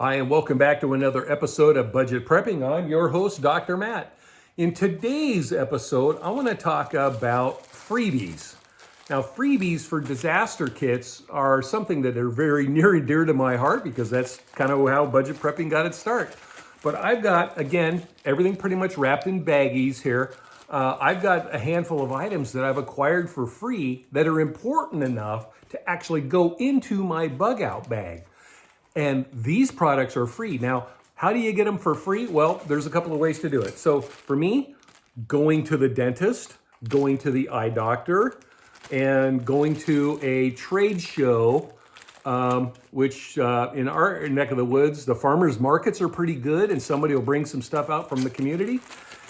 Hi, and welcome back to another episode of Budget Prepping. I'm your host, Dr. Matt. In today's episode, I want to talk about freebies. Now, freebies for disaster kits are something that are very near and dear to my heart because that's kind of how budget prepping got its start. But I've got, again, everything pretty much wrapped in baggies here. I've got a handful of items that I've acquired for free that are important enough to actually go into my bug out bag. And these products are free. Now, how do you get them for free? Well, there's a couple of ways to do it. So for me, going to the dentist, going to the eye doctor, and going to a trade show, which in our neck of the woods, the farmers markets are pretty good and somebody will bring some stuff out from the community.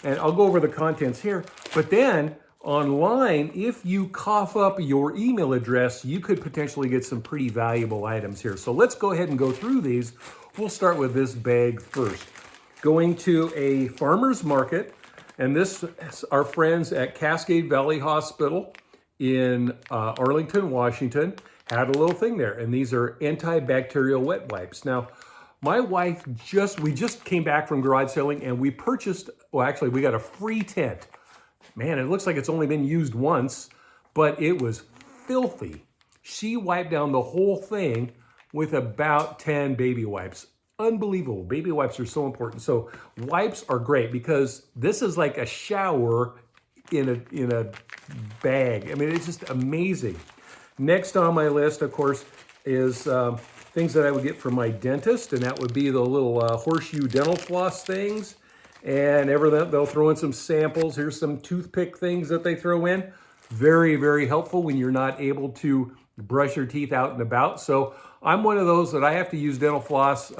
And I'll go over the contents here. But then online, if you cough up your email address, you could potentially get some pretty valuable items here. So let's go ahead and go through these. We'll start with this bag first. Going to a farmer's market, and this is our friends at Cascade Valley Hospital in Arlington, Washington, had a little thing there. And these are antibacterial wet wipes. Now, my wife we just came back from garage selling and we purchased, well, actually we got a free tent. Man, it looks like it's only been used once, but it was filthy. She wiped down the whole thing with about 10 baby wipes. Unbelievable. Baby wipes are so important. So wipes are great because this is like a shower in a bag. I mean, it's just amazing. Next on my list, of course, is things that I would get from my dentist, and that would be the little horseshoe dental floss things. And they'll throw in some samples. Here's some toothpick things that they throw in. Very, very helpful when you're not able to brush your teeth out and about. So I'm one of those that I have to use dental floss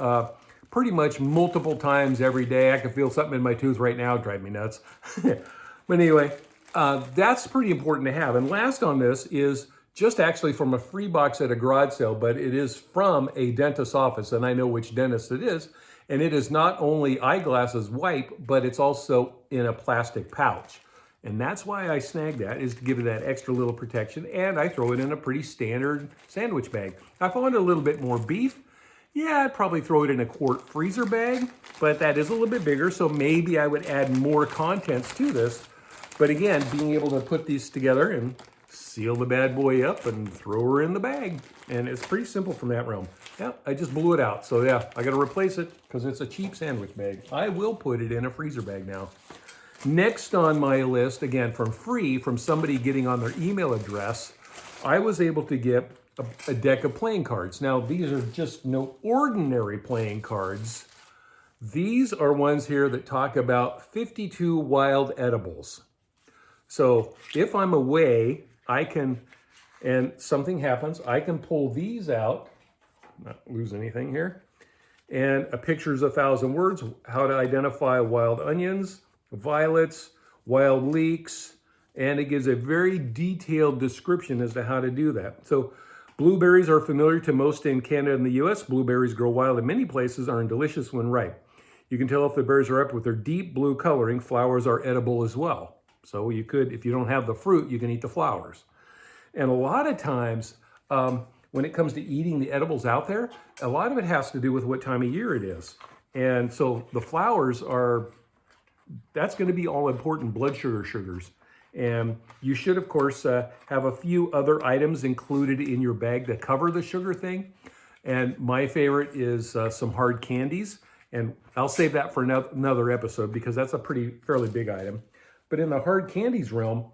pretty much multiple times every day. I can feel something in my tooth right now, drive me nuts. But anyway, that's pretty important to have. And last on this is just actually from a free box at a garage sale, but it is from a dentist's office, and I know which dentist it is. And it is not only eyeglasses wipe, but it's also in a plastic pouch. And that's why I snagged that, is to give it that extra little protection. And I throw it in a pretty standard sandwich bag. If I wanted a little bit more beef, yeah, I'd probably throw it in a quart freezer bag, but that is a little bit bigger, so maybe I would add more contents to this. But again, being able to put these together and seal the bad boy up and throw her in the bag. And it's pretty simple from that realm. Yeah, I just blew it out. So yeah, I got to replace it because it's a cheap sandwich bag. I will put it in a freezer bag now. Next on my list, again, from somebody getting on their email address, I was able to get a deck of playing cards. Now, these are just no ordinary playing cards. These are ones here that talk about 52 wild edibles. So if I'm away, and something happens, I can pull these out, not lose anything here, and a picture's 1,000 words, how to identify wild onions, violets, wild leeks, and it gives a very detailed description as to how to do that. So blueberries are familiar to most in Canada and the US. Blueberries grow wild in many places, are delicious when ripe. You can tell if the berries are ripe with their deep blue coloring. Flowers are edible as well. So you could, if you don't have the fruit, you can eat the flowers. And a lot of times, when it comes to eating the edibles out there, a lot of it has to do with what time of year it is. And so the flowers that's going to be all important blood sugars. And you should, of course, have a few other items included in your bag that cover the sugar thing. And my favorite is some hard candies. And I'll save that for another episode because that's a fairly big item. But in the hard candies realm,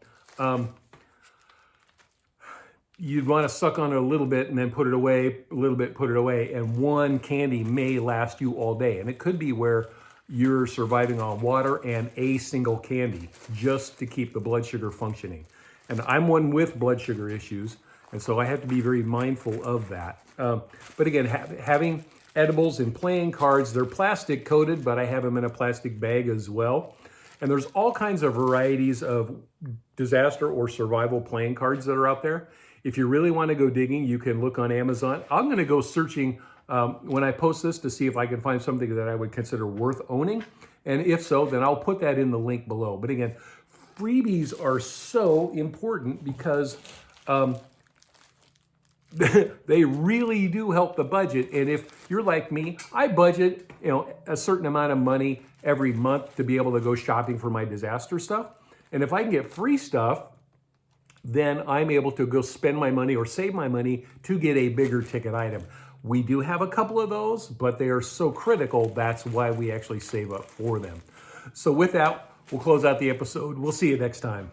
you'd want to suck on it a little bit and then put it away, a little bit, put it away. And one candy may last you all day. And it could be where you're surviving on water and a single candy just to keep the blood sugar functioning. And I'm one with blood sugar issues. And so I have to be very mindful of that. But again, having edibles and playing cards, they're plastic coated, but I have them in a plastic bag as well. And there's all kinds of varieties of disaster or survival playing cards that are out there. If you really want to go digging, you can look on Amazon. I'm going to go searching when I post this to see if I can find something that I would consider worth owning. And if so, then I'll put that in the link below. But again, freebies are so important because they really do help the budget. And if you're like me, I budget, a certain amount of money every month to be able to go shopping for my disaster stuff. And if I can get free stuff, then I'm able to go spend my money or save my money to get a bigger ticket item. We do have a couple of those, but they are so critical, that's why we actually save up for them. So with that, we'll close out the episode. We'll see you next time.